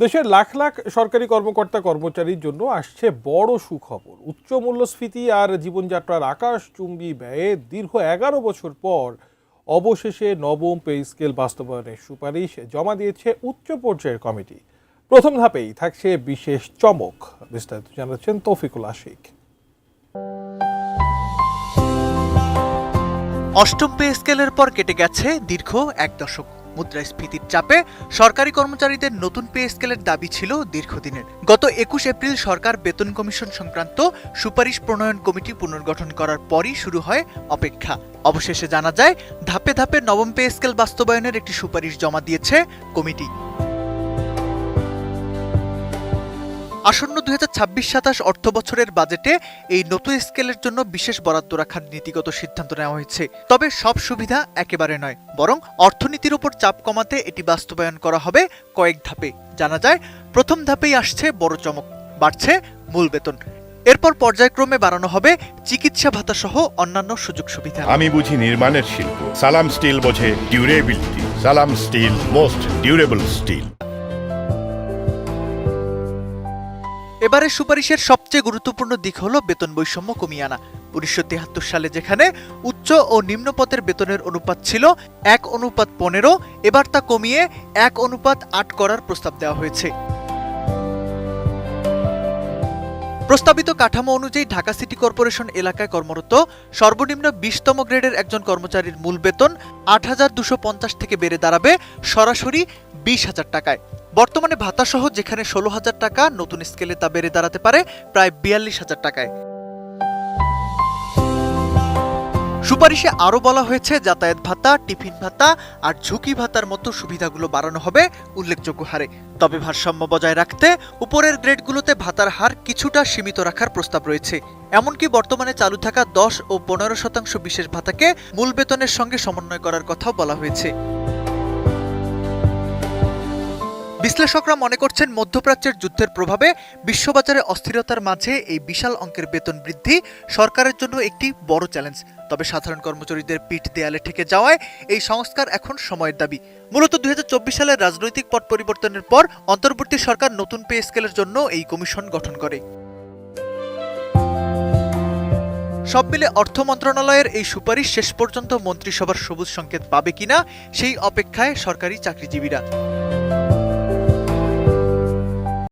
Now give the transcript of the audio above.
দেশের লাখ লাখ সরকারি কর্মকর্তা কর্মচারীর জন্য আসছে বড় সুখবর। উচ্চ মূল্যস্ফীতি আর জীবনযাত্রার আকাশচুম্বী ব্যয়ে দীর্ঘ 11 বছর পর অবশেষে নবম পে স্কেল বাস্তবায়নের সুপারিশ জমা দিয়েছে উচ্চ পর্যায়ের কমিটি। প্রথম ধাপেই থাকছে বিশেষ চমক। বিস্তারিত জানাচ্ছেন তৌফিকুল আশিক। অষ্টম পে স্কেলের পর কেটে গেছে দীর্ঘ এক দশক। মুদ্রাস্ফীতির চাপে সরকারি কর্মচারীদের নতুন পে স্কেলের দাবি ছিল দীর্ঘদিনের। গত 21 এপ্রিল সরকার বেতন কমিশন সংক্রান্ত সুপারিশ প্রণয়ন কমিটি পুনর্গঠন করার পরই শুরু হয় অপেক্ষা। অবশেষে জানা যায় ধাপে ধাপে নবম পে স্কেল বাস্তবায়নের একটি সুপারিশ জমা দিয়েছে কমিটি। আসন্ন 2026-27 অর্থ বছরের বাজেটে এই নতুন স্কেলের জন্য বিশেষ বরাদ্দ রাখার নীতিগত সিদ্ধান্ত নেওয়া হয়েছে। তবে সব সুবিধা একেবারে নয়, বরং অর্থনীতির উপর চাপ কমাতে এটি বাস্তবায়ন করা হবে কয়েক ধাপে। জানা যায় প্রথম ধাপেই আসছে বড় চমক, বাড়ছে মূল বেতন। এরপর পর্যায়ক্রমে বাড়ানো হবে চিকিৎসা ভাতা সহ অন্যান্য সুযোগ সুবিধা। আমি বুঝি নির্মাণের শিল্প, সালাম স্টিল বোঝে ডিউরেবিলিটি। সালাম স্টিল, মোস্ট ডিউরেবল স্টিল। এবারে সুপারিশের সবচেয়ে গুরুত্বপূর্ণ দিক হলো বেতন বৈষম্য কমিয়ে আনা। 1973 সালে যেখানে উচ্চ ও নিম্ন পদের বেতনের অনুপাত ছিল 1:15, এবার তা কমিয়ে 1:8 করার প্রস্তাব দেওয়া হয়েছে। প্রস্তাবিত কাঠামো অনুযায়ী ঢাকা সিটি কর্পোরেশন এলাকায় কর্মরত সর্বনিম্ন 20তম গ্রেডের একজন কর্মচারীর মূল বেতন 8,250 থেকে বেড়ে দাঁড়াবে সরাসরি 20,000 টাকায়। বর্তমানে ভাতাসহ যেখানে 16,000 টাকা, নতুন স্কেলে তা বেড়ে দাঁড়াতে পারে প্রায় 42,000 টাকায়। সুপারিশে আরও বলা হয়েছে যাতায়াত ভাতা, টিফিন ভাতা আর ঝুঁকি ভাতার মতো সুবিধাগুলো বাড়ানো হবে উল্লেখযোগ্য হারে। তবে ভারসাম্য বজায় রাখতে উপরের গ্রেডগুলোতে ভাতার হার কিছুটা সীমিত রাখার প্রস্তাব রয়েছে। এমনকি বর্তমানে চালু থাকা 10 ও 15% বিশেষ ভাতাকে মূল বেতনের সঙ্গে সমন্বয় করার কথাও বলা হয়েছে। বিশ্লেষকরা মনে করছেন মধ্যপ্রাচ্যের যুদ্ধের প্রভাবে বিশ্ববাজারে অস্থিরতার মাঝে এই বিশাল অঙ্কের বেতন বৃদ্ধি সরকারের জন্য একটি বড় চ্যালেঞ্জ। তবে সাধারণ কর্মচারীদের পিঠ দেয়ালে ঠেকে যাওয়ায় এই সংস্কার এখন সময়ের দাবি। মূলত 2024 সালের রাজনৈতিক পট পরিবর্তনের পর অন্তর্বর্তী সরকার নতুন পে স্কেলের জন্য এই কমিশন গঠন করে। সব মিলে অর্থ মন্ত্রণালয়ের এই সুপারিশ শেষ পর্যন্ত মন্ত্রিসভার সবুজ সংকেত পাবে কিনা সেই অপেক্ষায় সরকারি চাকরিজীবীরা।